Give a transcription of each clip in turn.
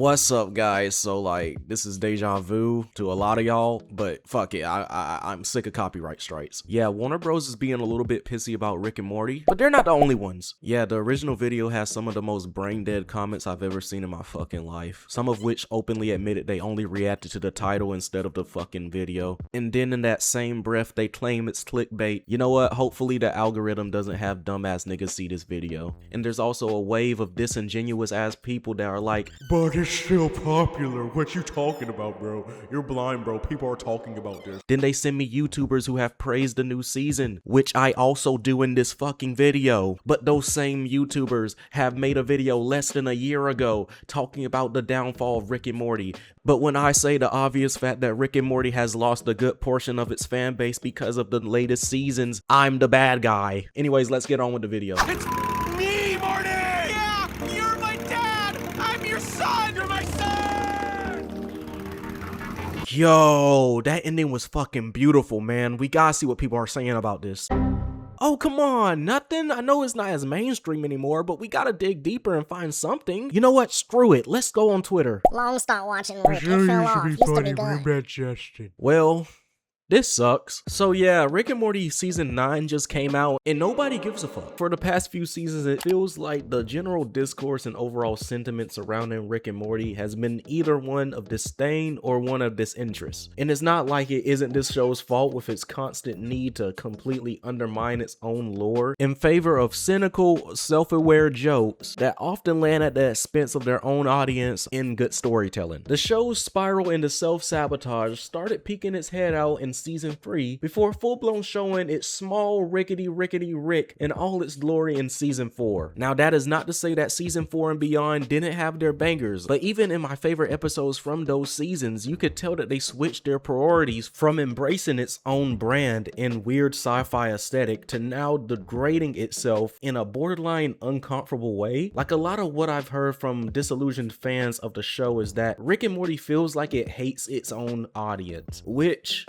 What's up, guys? So like, this is deja vu to a lot of y'all, but fuck it, I'm sick of copyright strikes. Yeah, Warner Bros is being a little bit pissy about Rick and Morty, but they're not the only ones. Yeah, the original video has some of the most brain dead comments I've ever seen in my fucking life, some of which openly admitted they only reacted to the title instead of the fucking video. And then in that same breath, they claim it's clickbait. You know what? Hopefully the algorithm doesn't have dumbass niggas see this video. And there's also a wave of disingenuous ass people that are like, but it's still popular. What you talking about, bro? You're blind, bro. People are talking about this. Then they send me YouTubers who have praised the new season, which I also do in this fucking video. But those same YouTubers have made a video less than a year ago talking about the downfall of Rick and Morty. But when I say the obvious fact that Rick and Morty has lost a good portion of its fan base because of the latest seasons, I'm the bad guy. Anyways, let's get on with the video. It's me, Morty! Yeah, you're my dad! I'm your son! You're my son! Yo, that ending was fucking beautiful, man. We gotta see what people are saying about this. Oh, come on, nothing? I know it's not as mainstream anymore, but we gotta dig deeper and find something. You know what? Screw it. Let's go on Twitter. Long start watching Rick. It fell off. Used to be good. Justin. Well, this sucks. So yeah, Rick and Morty season 9 just came out and nobody gives a fuck. For the past few seasons, it feels like the general discourse and overall sentiment surrounding Rick and Morty has been either one of disdain or one of disinterest. And it's not like it isn't this show's fault with its constant need to completely undermine its own lore in favor of cynical, self-aware jokes that often land at the expense of their own audience in good storytelling. The show's spiral into self-sabotage started peeking its head out in season 3 before full-blown showing its small rickety Rick in all its glory in season 4. Now that is not to say that season 4 and beyond didn't have their bangers, but even in my favorite episodes from those seasons, you could tell that they switched their priorities from embracing its own brand and weird sci-fi aesthetic to now degrading itself in a borderline uncomfortable way. Like a lot of what I've heard from disillusioned fans of the show is that Rick and Morty feels like it hates its own audience, which,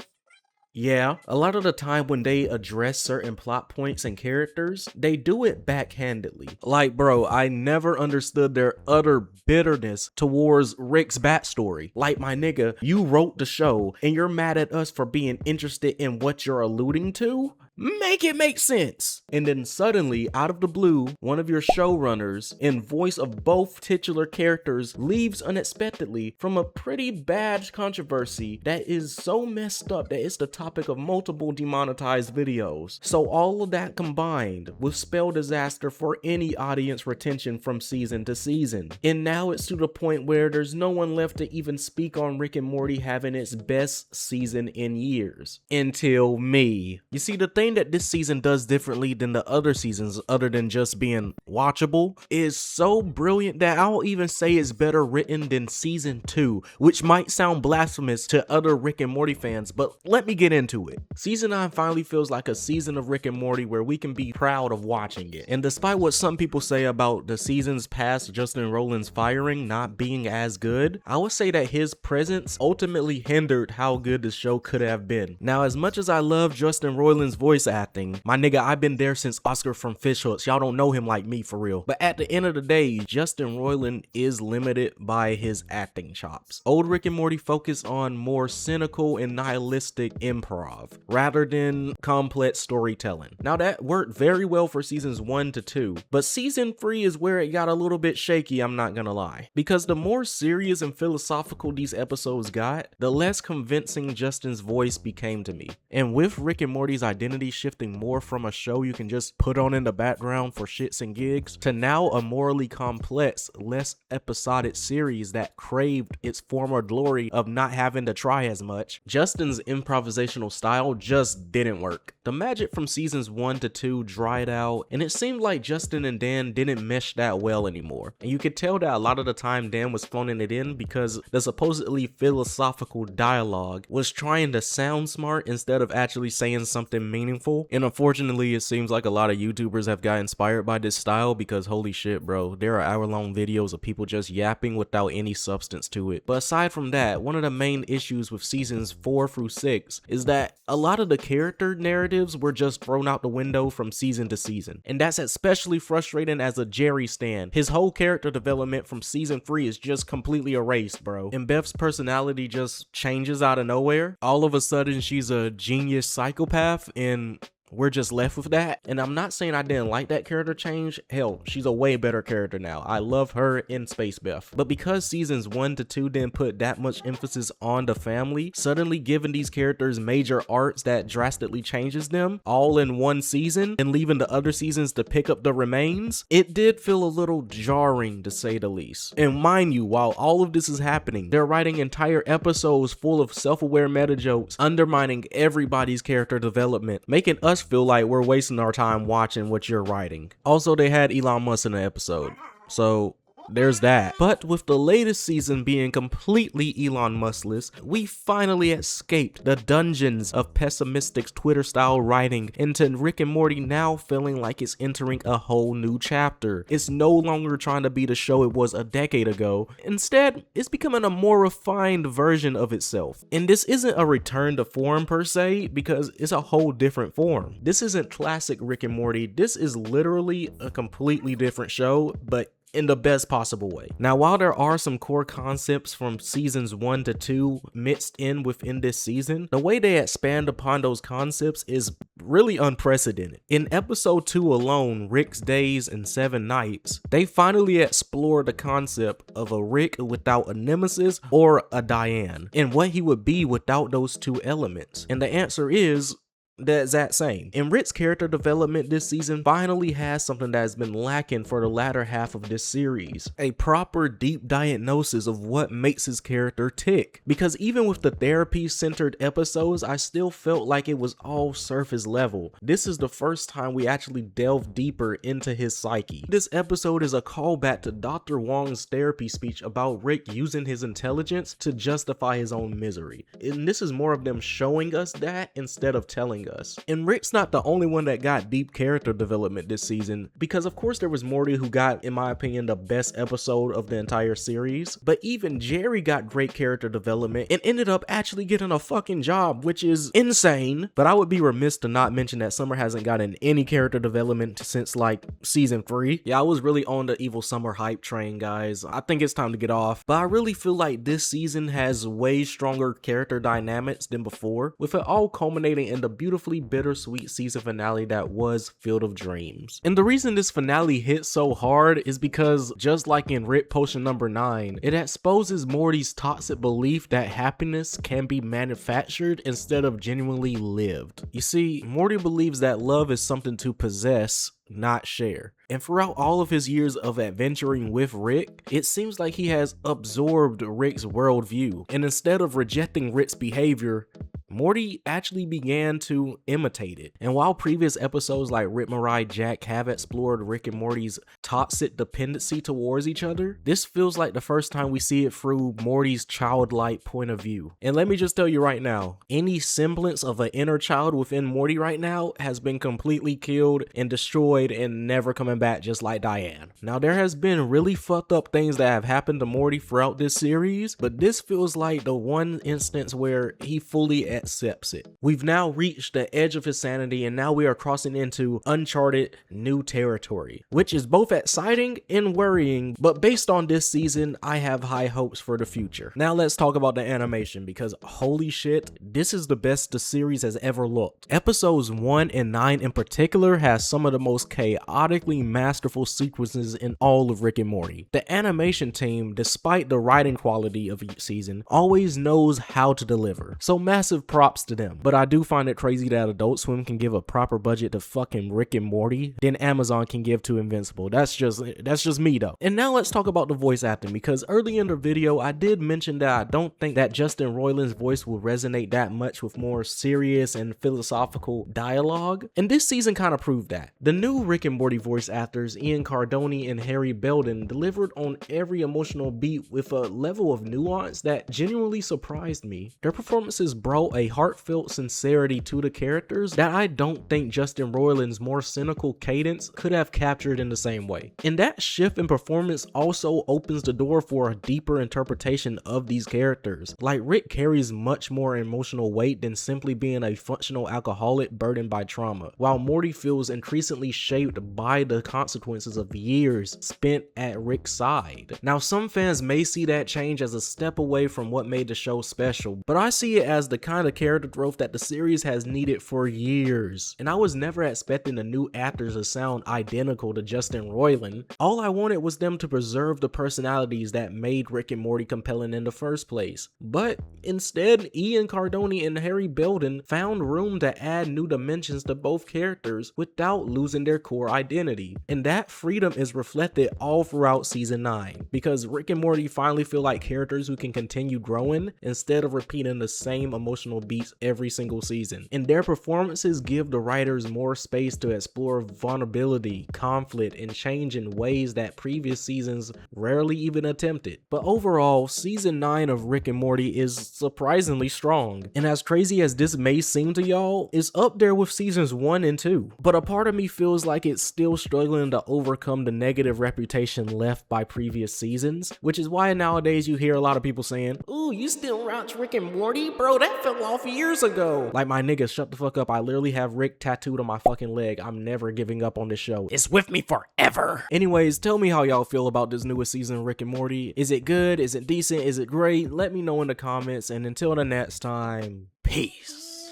yeah, a lot of the time when they address certain plot points and characters, they do it backhandedly. Like, bro, I never understood their utter bitterness towards Rick's backstory. Like, my nigga, you wrote the show and you're mad at us for being interested in what you're alluding to? Make it make sense. And then suddenly, out of the blue, one of your showrunners, in voice of both titular characters, leaves unexpectedly from a pretty bad controversy that is so messed up that it's the topic of multiple demonetized videos. So all of that combined will spell disaster for any audience retention from season to season. And now it's to the point where there's no one left to even speak on Rick and Morty having its best season in years. Until me. You see, the thing that this season does differently than the other seasons, other than just being watchable, is so brilliant that I'll even say it's better written than season 2, which might sound blasphemous to other Rick and Morty fans, but let me get into it. Season 9 finally feels like a season of Rick and Morty where we can be proud of watching it. And despite what some people say about the seasons past Justin Roiland's firing not being as good, I would say that his presence ultimately hindered how good the show could have been. Now, as much as I love Justin Roiland's voice acting, my nigga, I've been there since Oscar from Fish Hooks. Y'all don't know him like me for real. But at the end of the day, Justin Roiland is limited by his acting chops. Old Rick and Morty focused on more cynical and nihilistic improv rather than complex storytelling. Now that worked very well for seasons 1 to 2, but season 3 is where it got a little bit shaky, I'm not gonna lie. Because the more serious and philosophical these episodes got, the less convincing Justin's voice became to me. And with Rick and Morty's identity shifting more from a show you can just put on in the background for shits and gigs to now a morally complex, less episodic series that craved its former glory of not having to try as much, Justin's improvisational style just didn't work. The magic from seasons 1 to 2 dried out, and it seemed like Justin and Dan didn't mesh that well anymore. And you could tell that a lot of the time Dan was phoning it in because the supposedly philosophical dialogue was trying to sound smart instead of actually saying something meaningful meaningful. And unfortunately, it seems like a lot of YouTubers have got inspired by this style because holy shit, bro, there are hour-long videos of people just yapping without any substance to it. But aside from that, one of the main issues with seasons 4 through 6 is that a lot of the character narratives were just thrown out the window from season to season. And that's especially frustrating as a Jerry stan. His whole character development from season 3 is just completely erased, bro. And Beth's personality just changes out of nowhere. All of a sudden, she's a genius psychopath, and we're just left with that. And I'm not saying I didn't like that character change. Hell, she's a way better character now. I love her in Space Beth. But because seasons 1 to 2 didn't put that much emphasis on the family, suddenly giving these characters major arcs that drastically changes them all in one season and leaving the other seasons to pick up the remains, it did feel a little jarring to say the least. And mind you, while all of this is happening, they're writing entire episodes full of self-aware meta jokes, undermining everybody's character development, making us feel like we're wasting our time watching what you're writing. Also, they had Elon Musk in the episode, so there's that. But with the latest season being completely Elon Muskless, we finally escaped the dungeons of pessimistic Twitter style writing into Rick and Morty now feeling like it's entering a whole new chapter. It's no longer trying to be the show it was a decade ago. Instead, it's becoming a more refined version of itself. And this isn't a return to form per se, because it's a whole different form. This isn't classic Rick and Morty. This is literally a completely different show, but in the best possible way. Now, while there are some core concepts from seasons 1 to 2 mixed in within this season, the way they expand upon those concepts is really unprecedented. In episode 2 alone, Rick's Days and 7 Nights, they finally explored the concept of a Rick without a nemesis or a Diane, and what he would be without those two elements. And the answer is the exact same. And Rick's character development this season finally has something that has been lacking for the latter half of this series: a proper deep diagnosis of what makes his character tick. Because even with the therapy centered episodes, I still felt like it was all surface level. This is the first time we actually delve deeper into his psyche. This episode is a callback to Dr. Wong's therapy speech about Rick using his intelligence to justify his own misery. And this is more of them showing us that instead of telling us. And Rick's not the only one that got deep character development this season, because of course there was Morty, who got, in my opinion, the best episode of the entire series, but even Jerry got great character development and ended up actually getting a fucking job, which is insane. But I would be remiss to not mention that Summer hasn't gotten any character development since like season 3. Yeah, I was really on the Evil Summer hype train, guys. I think it's time to get off, but I really feel like this season has way stronger character dynamics than before, with it all culminating in the beautifully bittersweet season finale that was Field of Dreams. And the reason this finale hit so hard is because, just like in Rick Potion number 9, it exposes Morty's toxic belief that happiness can be manufactured instead of genuinely lived. You see, Morty believes that love is something to possess, not share. And throughout all of his years of adventuring with Rick, it seems like he has absorbed Rick's worldview. And instead of rejecting Rick's behavior, Morty actually began to imitate it. And while previous episodes like Rick, Mirai, Jack have explored Rick and Morty's toxic dependency towards each other, this feels like the first time we see it through Morty's childlike point of view. And let me just tell you right now, any semblance of an inner child within Morty right now has been completely killed and destroyed and never coming back, just like Diane. Now, there has been really fucked up things that have happened to Morty throughout this series, but this feels like the one instance where he fully accepts it. We've now reached the edge of his sanity, and now we are crossing into uncharted new territory, which is both exciting and worrying. But based on this season, I have high hopes for the future. Now let's talk about the animation, because holy shit, this is the best the series has ever looked. Episodes 1 and 9 in particular has some of the most chaotically masterful sequences in all of Rick and Morty. The animation team, despite the writing quality of each season, always knows how to deliver. So massive props to them. But I do find it crazy that Adult Swim can give a proper budget to fucking Rick and Morty than Amazon can give to Invincible. That's just me though. And now let's talk about the voice acting, because early in the video I did mention that I don't think that Justin Roiland's voice will resonate that much with more serious and philosophical dialogue, and this season kind of proved that. The new Rick and Morty voice actors Ian Cardoni and Harry Belden delivered on every emotional beat with a level of nuance that genuinely surprised me. Their performances brought a heartfelt sincerity to the characters that I don't think Justin Roiland's more cynical cadence could have captured in the same way. And that shift in performance also opens the door for a deeper interpretation of these characters. Like, Rick carries much more emotional weight than simply being a functional alcoholic burdened by trauma, while Morty feels increasingly shaped by the consequences of years spent at Rick's side. Now, some fans may see that change as a step away from what made the show special, but I see it as the kind of character growth that the series has needed for years. And I was never expecting the new actors to sound identical to Justin Roiland. All I wanted was them to preserve the personalities that made Rick and Morty compelling in the first place. But instead, Ian Cardoni and Harry Belden found room to add new dimensions to both characters without losing their core identity. And that freedom is reflected all throughout season 9, because Rick and Morty finally feel like characters who can continue growing instead of repeating the same emotional beats every single season. And their performances give the writers more space to explore vulnerability, conflict, and change in ways that previous seasons rarely even attempted. But overall, season 9 of Rick and Morty is surprisingly strong. And as crazy as this may seem to y'all, it's up there with seasons 1 and 2. But a part of me feels like it's still struggling to overcome the negative reputation left by previous seasons, which is why nowadays you hear a lot of people saying, "Ooh, you still watch Rick and Morty? Bro, that fell off years ago." Like, my nigga, shut the fuck up. I literally have Rick tattooed on my fucking leg. I'm never giving up on this show. It's with me forever. Anyways, tell me how y'all feel about this newest season of Rick and Morty. Is it good? Is it decent? Is it great? Let me know in the comments, and until the next time, peace.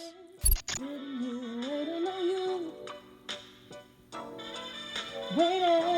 Waiting